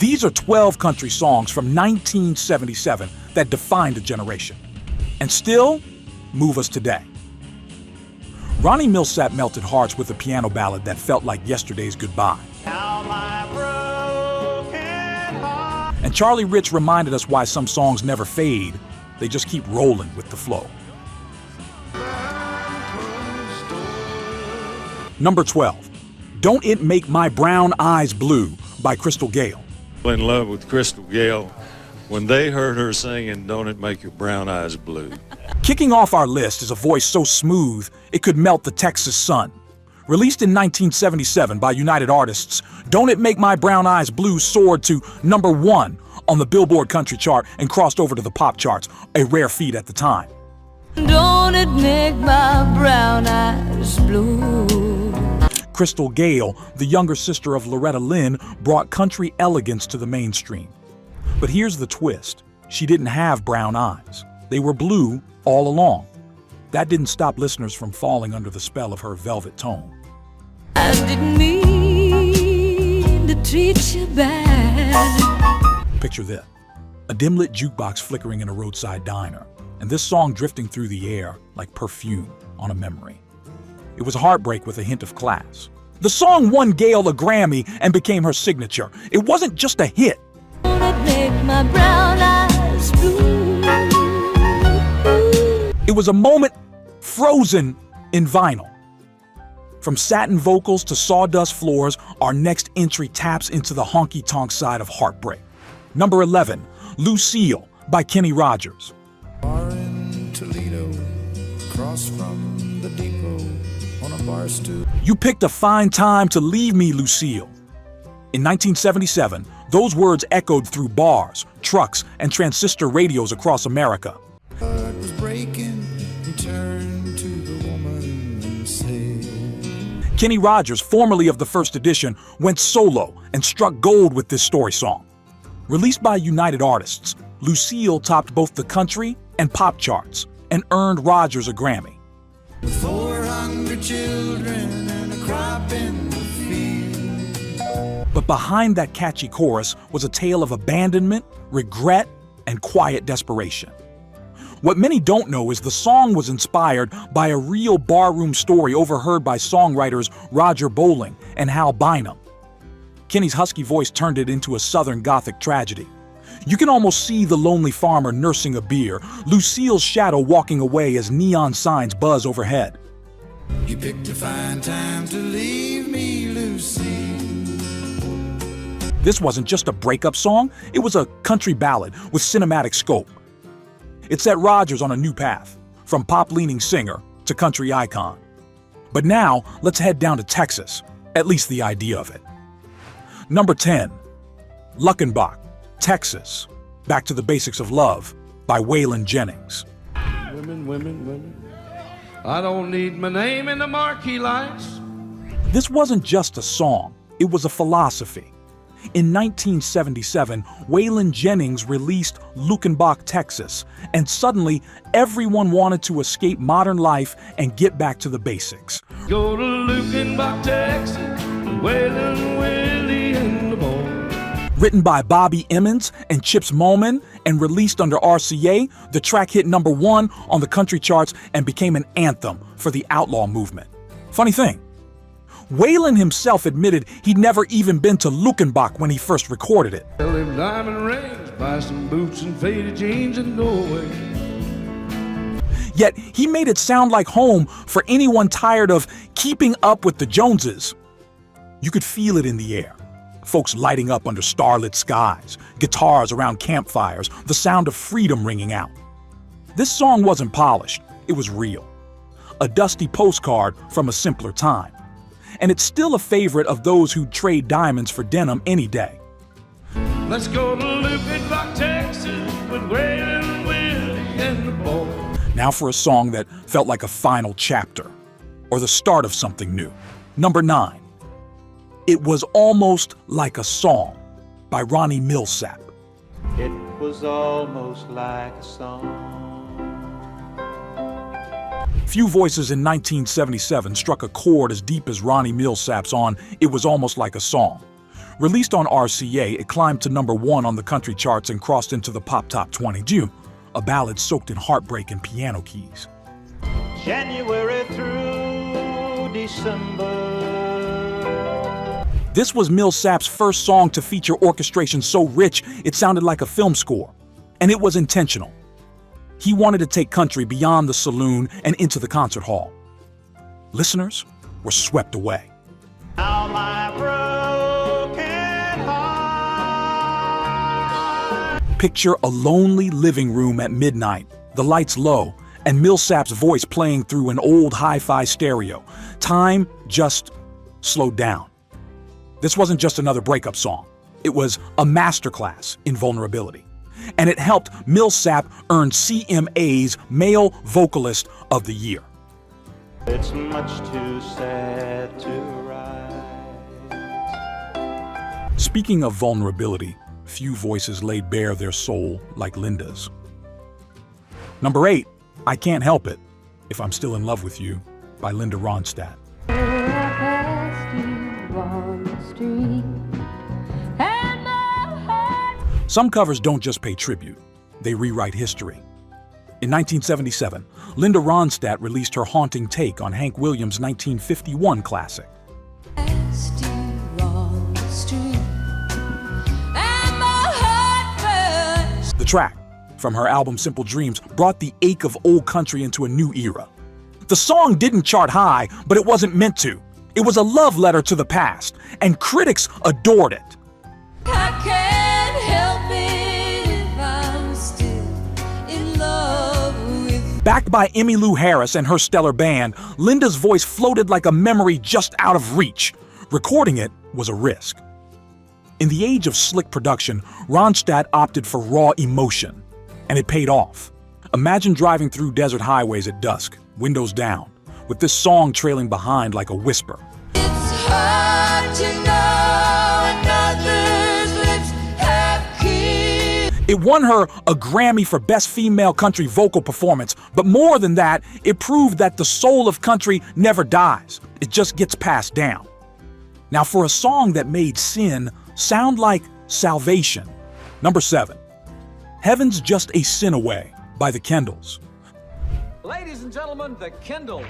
These are 12 country songs from 1977 that defined a generation, and still move us today. Ronnie Milsap melted hearts with a piano ballad that felt like yesterday's goodbye. And Charlie Rich reminded us why some songs never fade, they just keep rolling with the flow. Number 12, Don't It Make My Brown Eyes Blue by Crystal Gayle. In love with Crystal Gayle when they heard her singing Don't It Make Your Brown Eyes Blue. Kicking off our list is a voice so smooth it could melt the Texas sun. Released in 1977 by United Artists, Don't It Make My Brown Eyes Blue soared to number 1 on the Billboard Country chart and crossed over to the pop charts, a rare feat at the time. Don't it make my brown eyes blue? Crystal Gayle, the younger sister of Loretta Lynn, brought country elegance to the mainstream. But here's the twist. She didn't have brown eyes. They were blue all along. That didn't stop listeners from falling under the spell of her velvet tone. I didn't mean to treat you bad. Picture this, a dim-lit jukebox flickering in a roadside diner, and this song drifting through the air like perfume on a memory. It was heartbreak with a hint of class. The song won Gayle a Grammy and became her signature. It wasn't just a hit. Don't it make my brown eyes blue? It was a moment frozen in vinyl. From satin vocals to sawdust floors, our next entry taps into the honky-tonk side of heartbreak. Number 11, Lucille by Kenny Rogers. Bar in Toledo, across from the depot, on a bar stool. You picked a fine time to leave me, Lucille. In 1977, those words echoed through bars, trucks, and transistor radios across America. Heart was breaking, he turned to the woman and said. Kenny Rogers, formerly of the First Edition, went solo and struck gold with this story song. Released by United Artists, Lucille topped both the country and pop charts and earned Rogers a Grammy. 400 children and a crop in the field. But behind that catchy chorus was a tale of abandonment, regret, and quiet desperation. What many don't know is the song was inspired by a real barroom story overheard by songwriters Roger Bowling and Hal Bynum. Kenny's husky voice turned it into a Southern Gothic tragedy. You can almost see the lonely farmer nursing a beer, Lucille's shadow walking away as neon signs buzz overhead. You picked a fine time to leave me, Lucille. This wasn't just a breakup song, it was a country ballad with cinematic scope. It set Rogers on a new path, from pop-leaning singer to country icon. But now, let's head down to Texas, at least the idea of it. Number 10, Luckenbach, Texas, Back to the Basics of Love by Waylon Jennings. Women, women, women, I don't need my name in the marquee lights. This wasn't just a song, it was a philosophy. In 1977, Waylon Jennings released Luckenbach, Texas, and suddenly everyone wanted to escape modern life and get back to the basics. Go to Luckenbach, Texas, Waylon, Willie, and the boy. Written by Bobby Emmons and Chips Moman and released under RCA, the track hit number 1 on the country charts and became an anthem for the outlaw movement. Funny thing, Waylon himself admitted he'd never even been to Luckenbach when he first recorded it. Sell them diamond rings, buy some boots and faded jeans and go away. Yet he made it sound like home for anyone tired of keeping up with the Joneses. You could feel it in the air. Folks lighting up under starlit skies, guitars around campfires, the sound of freedom ringing out. This song wasn't polished, it was real. A dusty postcard from a simpler time. And it's still a favorite of those who'd trade diamonds for denim any day. Let's go to Luckenbach, Texas, with Waylon, Willie, and the boy. Now for a song that felt like a final chapter, or the start of something new. Number 9, It Was Almost Like a Song by Ronnie Milsap. It was almost like a song. Few voices in 1977 struck a chord as deep as Ronnie Milsap's on It Was Almost Like a Song. Released on RCA, it climbed to #1 on the country charts and crossed into the pop top 20. June, a ballad soaked in heartbreak and piano keys. January through December. This was Millsap's first song to feature orchestration so rich it sounded like a film score. And it was intentional. He wanted to take country beyond the saloon and into the concert hall. Listeners were swept away. Now my broken heart. Picture a lonely living room at midnight, the lights low, and Millsap's voice playing through an old hi-fi stereo. Time just slowed down. This wasn't just another breakup song. It was a masterclass in vulnerability. And it helped Millsap earn CMA's Male Vocalist of the Year. It's much too sad to write. Speaking of vulnerability, few voices laid bare their soul like Linda's. Number 8, I Can't Help It, If I'm Still in Love with You, by Linda Ronstadt. Some covers don't just pay tribute, they rewrite history. In 1977, Linda Ronstadt released her haunting take on Hank Williams' 1951 classic. The track, from her album Simple Dreams, brought the ache of old country into a new era. The song didn't chart high, but it wasn't meant to. It was a love letter to the past, and critics adored it. I can't help it if I'm still in love with. Backed by Emmylou Harris and her stellar band, Linda's voice floated like a memory just out of reach. Recording it was a risk. In the age of slick production, Ronstadt opted for raw emotion, and it paid off. Imagine driving through desert highways at dusk, windows down, with this song trailing behind like a whisper. It's hard to know another's lips have kissed. It won her a Grammy for Best Female Country Vocal Performance, but more than that, it proved that the soul of country never dies. It just gets passed down. Now, for a song that made sin sound like salvation, number 7, Heaven's Just a Sin Away by the Kendalls. Ladies and gentlemen, the Kendalls.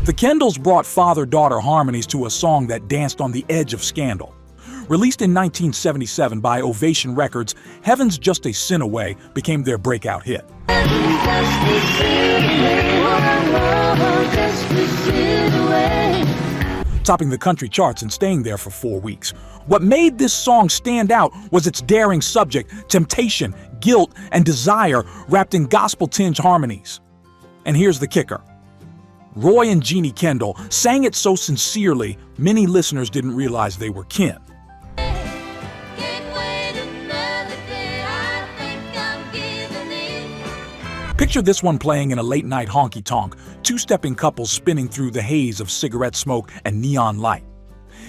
The Kendalls brought father-daughter harmonies to a song that danced on the edge of scandal. Released in 1977 by Ovation Records, Heaven's Just a Sin Away became their breakout hit. Topping the country charts and staying there for 4 weeks. What made this song stand out was its daring subject, temptation, guilt, and desire wrapped in gospel-tinged harmonies. And here's the kicker. Roy and Jeannie Kendall sang it so sincerely, many listeners didn't realize they were kin. Picture this one playing in a late-night honky-tonk, two-stepping couples spinning through the haze of cigarette smoke and neon light.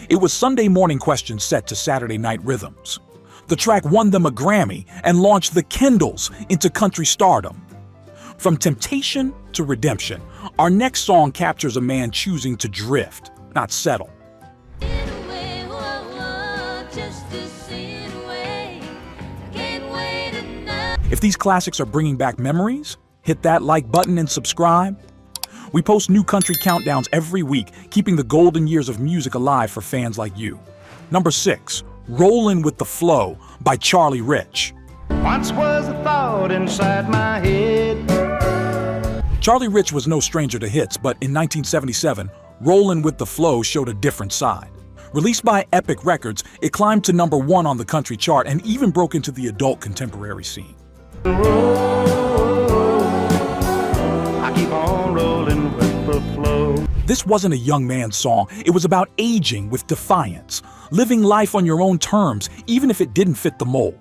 It was Sunday morning questions set to Saturday night rhythms. The track won them a Grammy and launched the Kendalls into country stardom. From temptation to redemption, our next song captures a man choosing to drift, not settle. If these classics are bringing back memories, hit that like button and subscribe. We post new country countdowns every week, keeping the golden years of music alive for fans like you. Number 6, Rollin' with the Flow by Charlie Rich. Once was a thought inside my head. Charlie Rich was no stranger to hits, but in 1977, Rollin' with the Flow showed a different side. Released by Epic Records, it climbed to number 1 on the country chart and even broke into the adult contemporary scene. I keep on rolling with the flow. This wasn't a young man's song. It was about aging with defiance, living life on your own terms, even if it didn't fit the mold.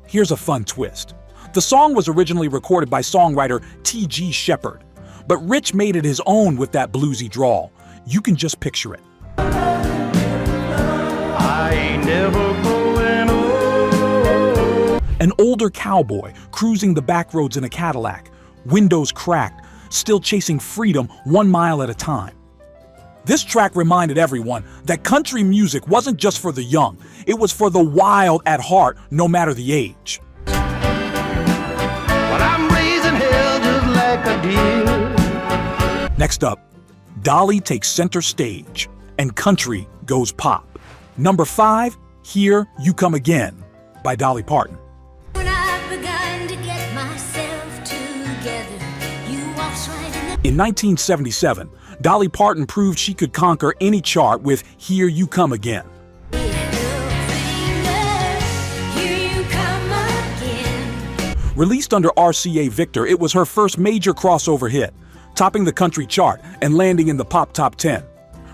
Here's a fun twist. The song was originally recorded by songwriter T.G. Shepherd, but Rich made it his own with that bluesy drawl. You can just picture it. I ain't never going old. An older cowboy cruising the back roads in a Cadillac, windows cracked, still chasing freedom 1 mile at a time. This track reminded everyone that country music wasn't just for the young, it was for the wild at heart, no matter the age. But I'm raising hell just like a deer. Next up, Dolly takes center stage, and country goes pop. Number 5, Here You Come Again, by Dolly Parton. When I've begun to get myself together, you walked right in In 1977, Dolly Parton proved she could conquer any chart with Here You Come Again. the here you come again. Released under RCA Victor, it was her first major crossover hit, topping the country chart and landing in the pop top 10.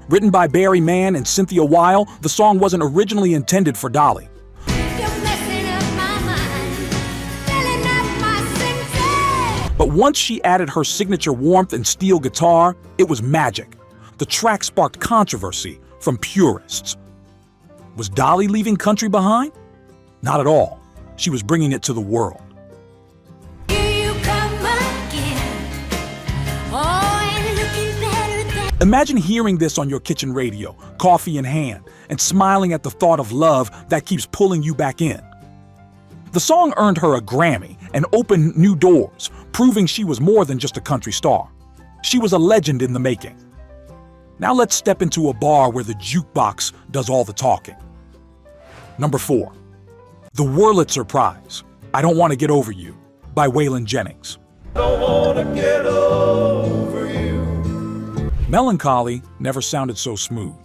Written by Barry Mann and Cynthia Weil, the song wasn't originally intended for Dolly. You're messing up my mind, filling up my senses. But once she added her signature warmth and steel guitar, it was magic. The track sparked controversy from purists. Was Dolly leaving country behind? Not at all. She was bringing it to the world. Here you come again. Oh, and looking better than Imagine hearing this on your kitchen radio, coffee in hand, and smiling at the thought of love that keeps pulling you back in. The song earned her a Grammy and opened new doors, proving she was more than just a country star. She was a legend in the making. Now let's step into a bar where the jukebox does all the talking. Number 4, the Wurlitzer Prize, I Don't Want to Get Over You, by Waylon Jennings. Don't wanna get over you. Melancholy never sounded so smooth.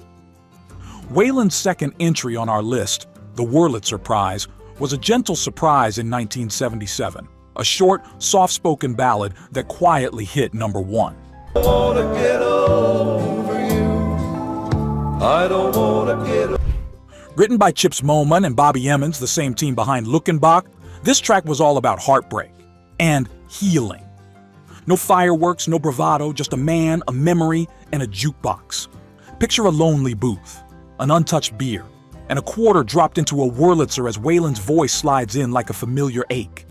Waylon's second entry on our list, the Wurlitzer Prize, was a gentle surprise in 1977, a short, soft-spoken ballad that quietly hit number 1. I don't wanna get over you. I don't wanna get over. Written by Chips Moman and Bobby Emmons, the same team behind Luckenbach, this track was all about heartbreak and healing. No fireworks, no bravado, just a man, a memory, and a jukebox. Picture a lonely booth, an untouched beer, and a quarter dropped into a Wurlitzer as Waylon's voice slides in like a familiar ache.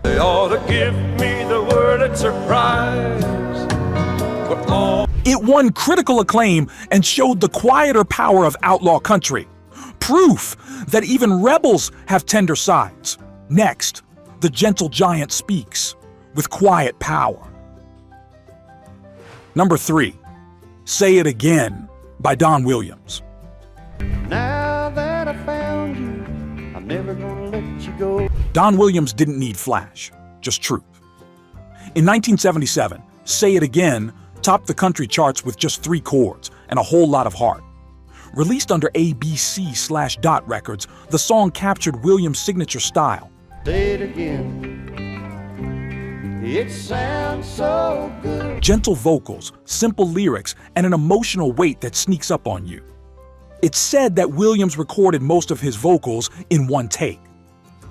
They ought to give me the Wurlitzer Prize for all. It won critical acclaim and showed the quieter power of outlaw country. Proof that even rebels have tender sides. Next, the gentle giant speaks with quiet power. Number 3, Say It Again, by Don Williams. Now that I found you, I'm never gonna let you go. Don Williams didn't need flash, just truth. In 1977, Say It Again topped the country charts with just 3 chords and a whole lot of heart. Released under ABC/Dot Records, the song captured Williams' signature style. Say it again. It sounds so good. Gentle vocals, simple lyrics, and an emotional weight that sneaks up on you. It's said that Williams recorded most of his vocals in one take.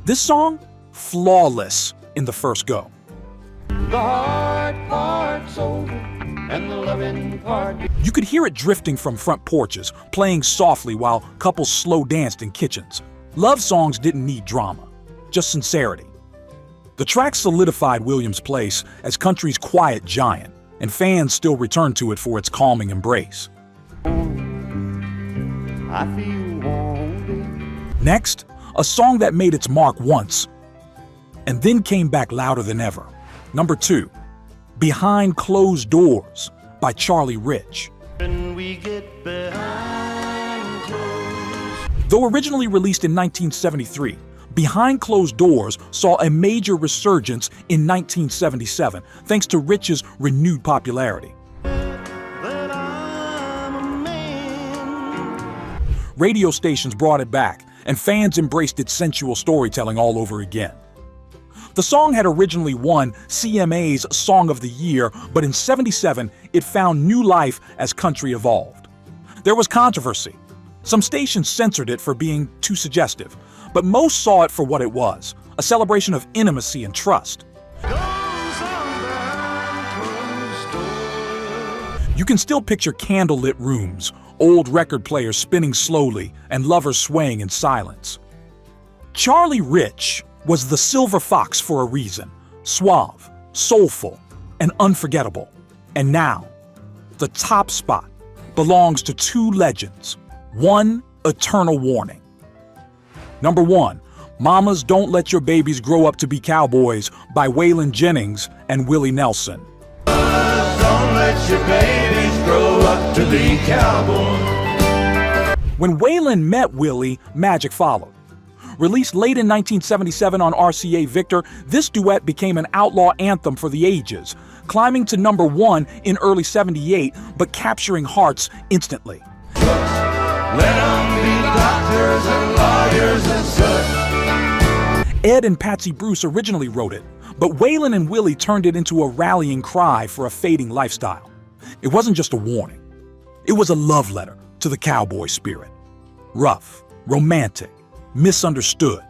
This song, flawless in the first go. The hard part's over and the loving part. You could hear it drifting from front porches, playing softly while couples slow danced in kitchens. Love songs didn't need drama, just sincerity. The track solidified Williams' place as country's quiet giant, and fans still return to it for its calming embrace. I feel wanted. Next, a song that made its mark once, and then came back louder than ever. Number 2, Behind Closed Doors, by Charlie Rich. When we get behind closed. Though originally released in 1973, Behind Closed Doors saw a major resurgence in 1977, thanks to Rich's renewed popularity. That I'm a man. Radio stations brought it back, and fans embraced its sensual storytelling all over again. The song had originally won CMA's Song of the Year, but in '77, it found new life as country evolved. There was controversy. Some stations censored it for being too suggestive, but most saw it for what it was, a celebration of intimacy and trust. You can still picture candlelit rooms, old record players spinning slowly, and lovers swaying in silence. Charlie Rich was the silver fox for a reason, suave, soulful, and unforgettable. And now, the top spot, belongs to two legends, one eternal warning. Number 1, Mamas Don't Let Your Babies Grow Up to Be Cowboys by Waylon Jennings and Willie Nelson. Don't let your babies grow up to be cowboys. When Waylon met Willie, magic followed. Released late in 1977 on RCA Victor, this duet became an outlaw anthem for the ages, climbing to number 1 in early '78, but capturing hearts instantly. Let 'em be doctors and lawyers and such. Ed and Patsy Bruce originally wrote it, but Waylon and Willie turned it into a rallying cry for a fading lifestyle. It wasn't just a warning. It was a love letter to the cowboy spirit. Rough, romantic, misunderstood.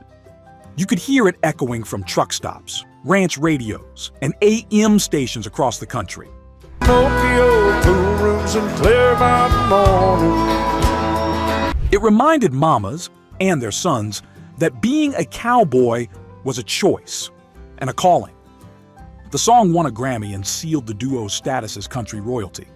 You could hear it echoing from truck stops, ranch radios, and AM stations across the country. Tokyo pool rooms and clear mountain morning. It reminded mamas and their sons that being a cowboy was a choice and a calling. The song won a Grammy and sealed the duo's status as country royalty.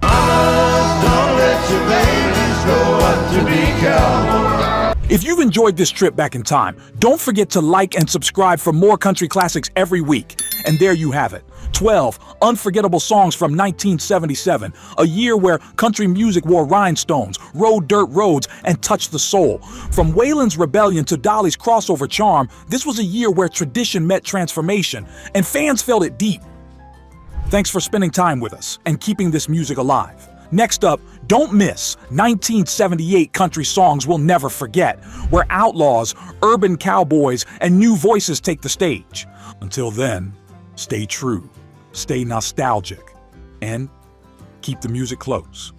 Don't let your babies grow up to be cowboys. If you've enjoyed this trip back in time, don't forget to like and subscribe for more country classics every week. And there you have it, 12 unforgettable songs from 1977, a year where country music wore rhinestones, rode dirt roads, and touched the soul. From Waylon's rebellion to Dolly's crossover charm, this was a year where tradition met transformation, and fans felt it deep. Thanks for spending time with us and keeping this music alive. Next up, don't miss 1978 Country Songs We'll Never Forget, where outlaws, urban cowboys, and new voices take the stage. Until then, stay true, stay nostalgic, and keep the music close.